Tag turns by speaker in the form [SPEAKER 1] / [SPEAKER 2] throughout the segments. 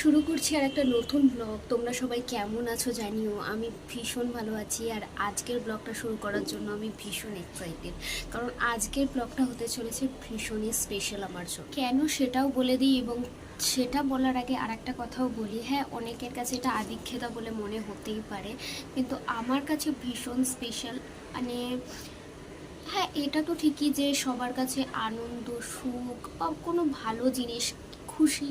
[SPEAKER 1] শুরু করছি আর একটা নতুন ব্লগ। তোমরা সবাই কেমন আছো জানিও। আমি ভীষণ ভালো আছি আর আজকের ব্লগটা শুরু করার জন্য আমি ভীষণ এক্সাইটেড, কারণ আজকের ব্লগটা হতে চলেছে ভীষণই স্পেশাল আমার জন্য। কেন সেটাও বলে দিই, এবং সেটা বলার আগে আর একটা কথাও বলি। হ্যাঁ, অনেকের কাছে এটা আদিক্ষেতা বলে মনে হতেই পারে, কিন্তু আমার কাছে ভীষণ স্পেশাল। মানে হ্যাঁ, এটা তো ঠিকই যে সবার কাছে আনন্দ, সুখ বা কোনো ভালো জিনিস, খুশি,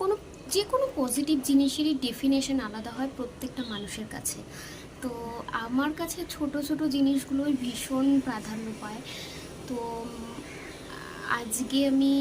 [SPEAKER 1] কোনো যে কোনো পজিটিভ জিনিসেরই ডেফিনেশন আলাদা হয় প্রত্যেকটা মানুষের কাছে। তো আমার কাছে ছোট ছোট জিনিসগুলোই ভীষণ প্রাধান্য পায়। তো আজকে আমি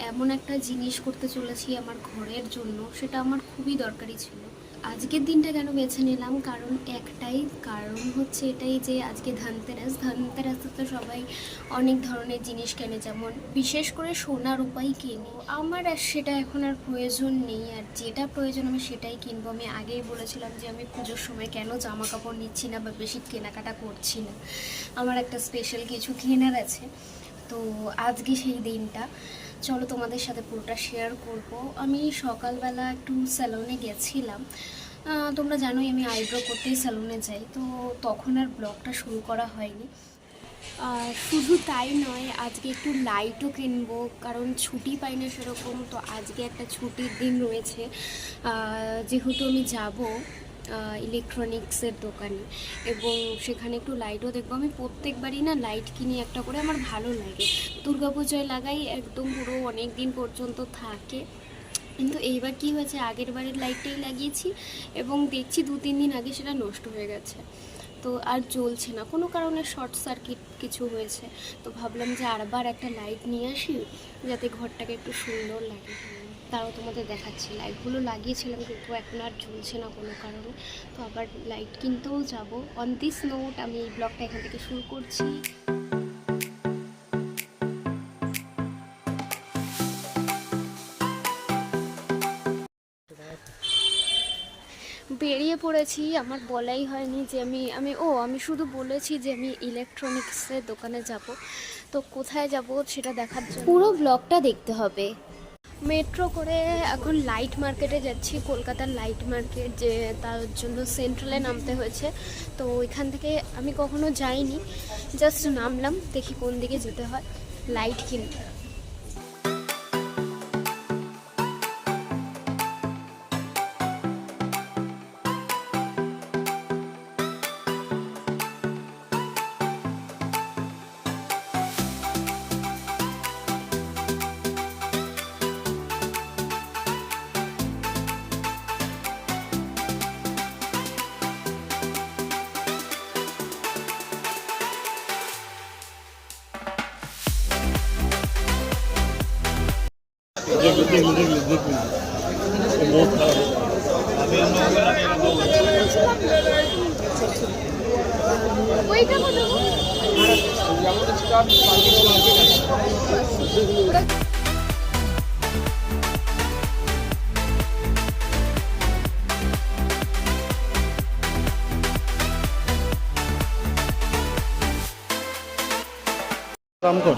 [SPEAKER 1] এমন একটা জিনিস করতে চলেছি আমার ঘরের জন্য, সেটা আমার খুবই দরকারি ছিল। আজকের দিনটা কেন বেছে নিলাম, কারণ একটাই কারণ হচ্ছে এটাই যে আজকে ধনতেরাসে তো সবাই অনেক ধরনের জিনিস কেনে, যেমন বিশেষ করে সোনা রূপাই কেনে। আমার আর সেটা এখন আর প্রয়োজন নেই, আর যেটা প্রয়োজন আমি সেটাই কিনবো। আমি আগেই বলেছিলাম যে আমি পুজোর সময় কেন জামা কাপড় নিচ্ছি না বা বেশি কেনাকাটা করছি না, আমার একটা স্পেশাল কিছু কেনার আছে। তো আজকে সেই দিনটা, চলো তোমাদের সাথে পুরোটা শেয়ার করব। আমি সকালবেলা একটু স্যালনে গেছিলাম। তোমরা জানোই আমি আইব্রো করতেই স্যালনে যাই, তো তখন আর ব্লগটা শুরু করা হয়নি। শুধু তাই নয়, আজকে একটু লাইটও কিনবো, কারণ ছুটি পাই না সেরকম। তো আজকে একটা ছুটির দিন রয়েছে, যেহেতু আমি যাব ইলেকট্রনিক্সের দোকানে, এবং সেখানে একটু লাইটও দেখবো। আমি প্রত্যেকবারই না লাইট কিনি একটা করে, আমার ভালো লাগে। দুর্গাপুজোয় লাগাই, একদম পুরো অনেক দিন পর্যন্ত থাকে। কিন্তু এইবার কি হয়েছে, আগের বারের লাইটটাই লাগিয়েছি এবং দেখছি 2-3 দিন আগে সেটা নষ্ট হয়ে গেছে। তো আর জ্বলছে না, কোনো কারণে শর্ট সার্কিট কিছু হয়েছে। তো ভাবলাম যে আরবার একটা লাইট নিয়ে আসি, যাতে ঘরটাকে একটু সুন্দর লাগে। তাও তোমাদের দেখাচ্ছি, লাইটগুলো লাগিয়েছিলাম কিন্তু এখন আর জ্বলছে না কোনো কারণে। তো আবার লাইট কিনতেও যাব। অন দিস নোট আমি এই ব্লগটা এখান থেকে শুরু করছি। বেরিয়ে পড়েছি, আমার বলাই হয়নি যে আমি শুধু বলেছি যে আমি ইলেকট্রনিক্সের দোকানে যাব। তো কোথায় যাব সেটা দেখার জন্য পুরো ব্লগটা দেখতে হবে। মেট্রো করে এখন লাইট মার্কেটে যাচ্ছি, কলকাতার লাইট মার্কেট, যে তার জন্য সেন্ট্রালে নামতে হয়েছে। তো ওইখান থেকে আমি কখনো যাইনি, জাস্ট নামলাম, দেখি কোন দিকে যেতে হয় লাইট কিনতে।
[SPEAKER 2] রামকর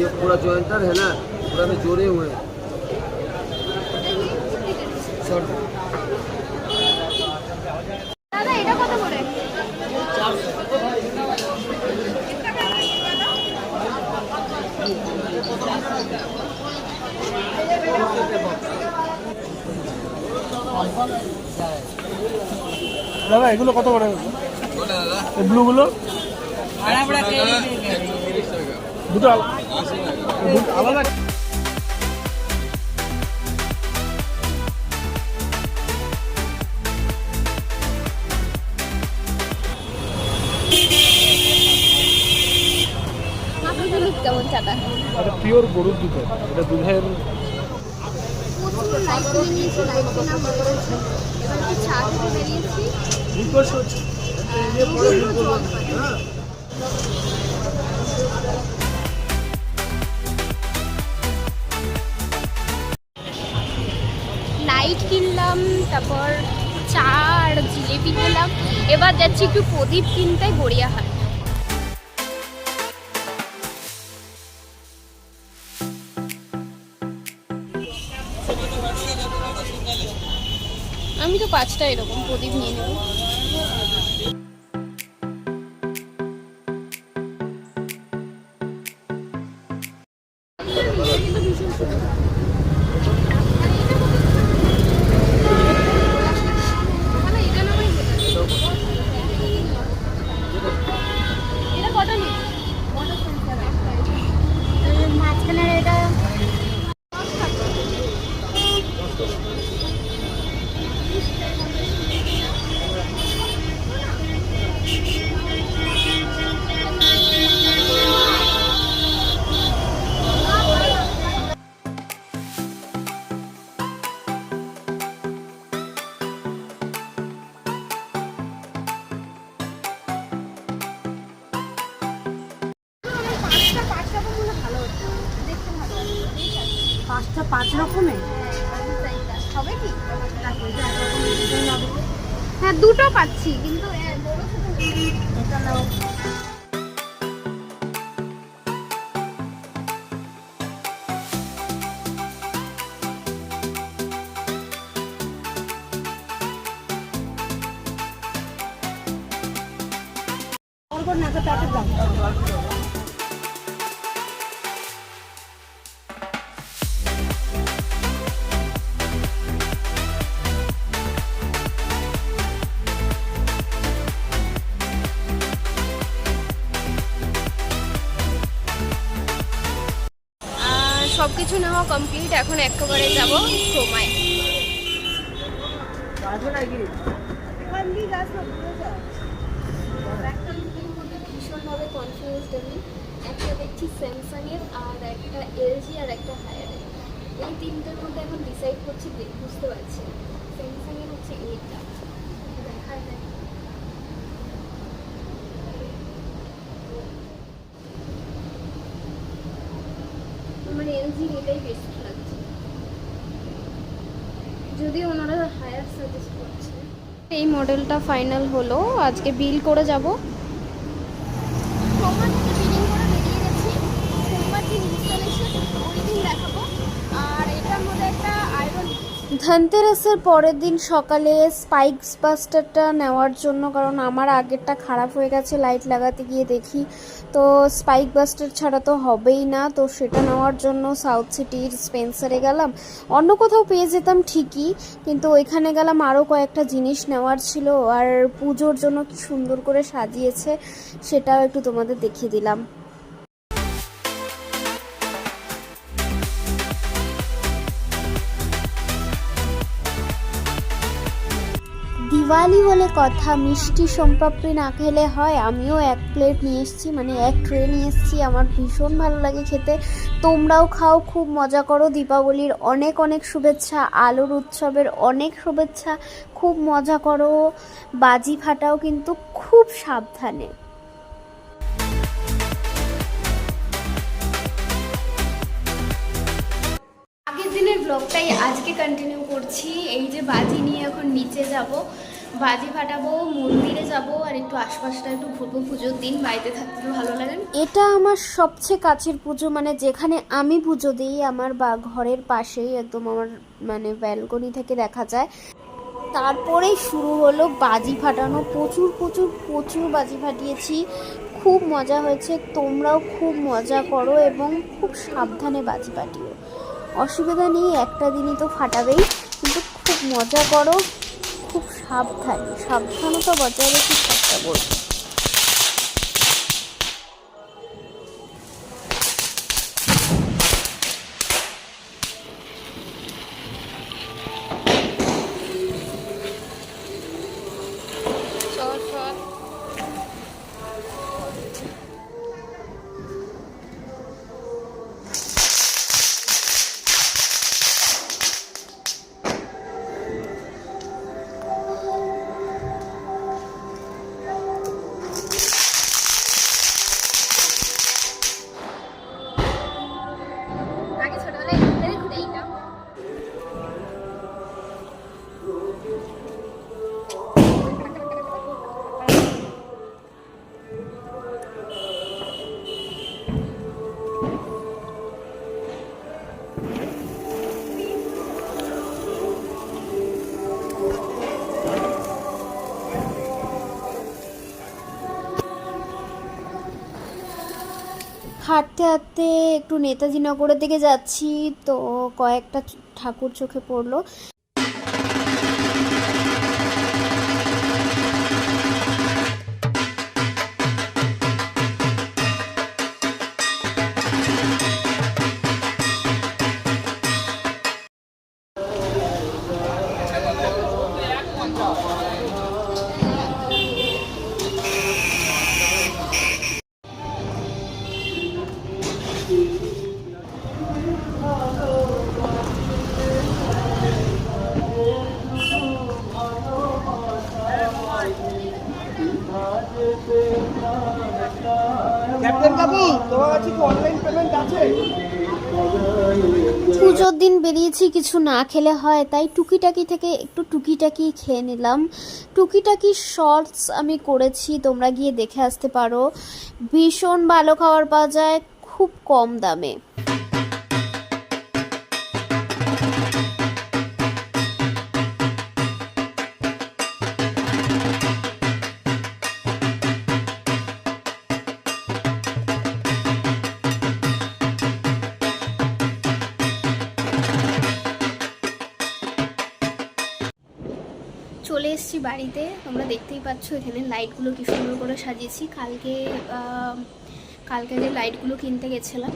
[SPEAKER 3] ये पूरा जॉइंटर है ना, पूरा में जोड़े हुए हैं।
[SPEAKER 1] দাদা এটা কত করে?
[SPEAKER 2] দাদা এগুলো কত করে? ব্লুগুলো দুটো আলাদা।
[SPEAKER 1] কেমন চাটা?
[SPEAKER 2] এটা পিওর গরুর দুধ, এটা দুধের।
[SPEAKER 1] লাইট কিনে নিয়েছি, লাইট কেনা হয়ে গেছে, এবার চা খেতে বেরিয়েছি। লাইট কিনলাম, তারপর চা আর জিলেপি খেলাম। এবার যাচ্ছি একটু প্রদীপ কিনতে গড়িয়াহাট। আমি তো 5টা এরকম প্রদীপ নিয়ে নেব।
[SPEAKER 4] পাঁচটা 5 রকমের
[SPEAKER 1] হবে কি? হ্যাঁ, দুটো পাচ্ছি কিন্তু
[SPEAKER 4] এটা নাও। নাকে প্যাকেট দাও।
[SPEAKER 1] সবকিছু নেওয়া কমপ্লিট। এখন একেবারে যাব ক্রোমায়। ভীষণভাবে কনফিউজড আমি। একটা দেখছি স্যামসাংয়ের, আর একটা এলজি, আর একটা হায়ারের। এই তিনটের মধ্যে এখন ডিসাইড করছি, বুঝতে পারছি না। স্যামসাংয়ের হচ্ছে এইটা দেখা যায়। আমার এলজি এটাই বেস্ট লাগছে, যদি ওনারা হায়ার সাজেস্ট করছে। এই মডেলটা ফাইনাল হলো, আজকে বিল করে যাব। ক্রোমা থেকে বিলিং করে বেরিয়ে গেছি। সোমবার দিন ইনস্টলেশন, ওই দিন দেখাবো। আর এটার মধ্যে একটা আয়রন। ধনতেরাসের পরের দিন সকালে স্পাইকস বাস্টারটা নেওয়ার জন্য, কারণ আমার আগেরটা খারাপ হয়ে গেছে, লাইট লাগাতে গিয়ে দেখি তো স্পাইক বাস্টার ছাড়া তো হবেই না। তো সেটা নেওয়ার জন্য সাউথ সিটির স্পেন্সারে গেলাম। অন্য কোথাও পেয়ে যেতাম ঠিকই, কিন্তু ওইখানে গেলাম, আরও কয়েকটা জিনিস নেওয়ার ছিল। আর পুজোর জন্য কি সুন্দর করে সাজিয়েছে সেটাও একটু তোমাদের দেখিয়ে দিলাম। দিওয়ালি বলে কথা, মিষ্টি সোমপাপড়ি না খেলে হয়। আমিও 1 প্লেট নিয়ে এসেছি, মানে 1 ট্রে নিয়ে এসেছি। আমার ভীষণ ভালো লাগে খেতে। তোমরাও খাও, খুব মজা করো। দীপাবলির অনেক অনেক শুভেচ্ছা, আলোর উৎসবের অনেক শুভেচ্ছা। খুব মজা করো, বাজি ফাটাও, কিন্তু খুব সাবধানে। আগের দিনের ব্লগটাই আজকে কন্টিনিউ করছি। এই যে বাজি নিয়ে এখন নিচে যাব, বাজি ফাটাবো, মন্দিরে যাব, আর একটু আশপাশটা একটু ঘুরবো। পুজোর দিন বাড়িতে থাকতে তো ভালো লাগে। এটা আমার সবচেয়ে কাছের পুজো, মানে যেখানে আমি পুজো দিই, আমার ঘরের পাশেই একদম, আমার মানে ব্যালকনি থেকে দেখা যায়। তারপরেই শুরু হলো বাজি ফাটানো। প্রচুর প্রচুর প্রচুর বাজি ফাটিয়েছি, খুব মজা হয়েছে। তোমরাও খুব মজা করো এবং খুব সাবধানে বাজি ফাটিও। অসুবিধা নেই, একটা দিনই তো ফাটাবেই, কিন্তু খুব মজা করো, খুব সাবধানতা বজায় রেখে চেষ্টা করবো। হাঁটতে হাঁটতে একটু নেতাজি নগরের দিকে যাচ্ছি, তো কয়েকটা ঠাকুর চোখে পড়লো। পুজোর দিন বেরিয়েছি, কিছু না খেলে হয়, তাই টুকিটাকি থেকে একটু টুকিটাকি খেয়ে নিলাম। টুকিটাকি শর্টস আমি করেছি, তোমরা গিয়ে দেখে আসতে পারো। ভীষণ ভালো খাবার পাওয়া যায় খুব কম দামে। চলে এসেছি বাড়িতে, তোমরা দেখতেই পাচ্ছ এখানে লাইটগুলো কি সুন্দর করে সাজিয়েছি। কালকে যে লাইটগুলো কিনতে গেছিলাম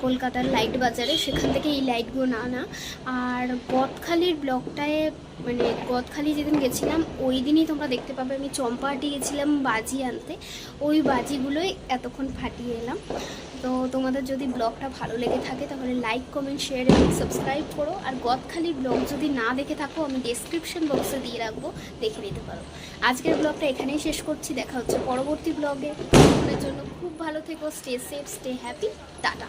[SPEAKER 1] কলকাতার লাইট বাজারে, সেখান থেকে এই লাইটগুলো না। আর গদখালির ব্লগটায় মানে গদখালি যেদিন গেছিলাম ওই দিনই তোমরা দেখতে পাবে আমি চম্পাহাটি গেছিলাম বাজি আনতে, ওই বাজিগুলোই এতক্ষণ ফাটিয়ে এলাম। তো তোমাদের যদি ব্লগটা ভালো লেগে থাকে তাহলে লাইক, কমেন্ট, শেয়ার এবং সাবস্ক্রাইব করো। আর গদখালির ব্লগ যদি না দেখে থাকো আমি ডেসক্রিপশন বক্সে দিয়ে রাখবো, দেখে নিতে পারো। আজকের ব্লগটা এখানেই শেষ করছি, দেখা হচ্ছে পরবর্তী ব্লগে। তোমাদের জন্য খুব ভালো থেকো, stay safe, stay happy, tata.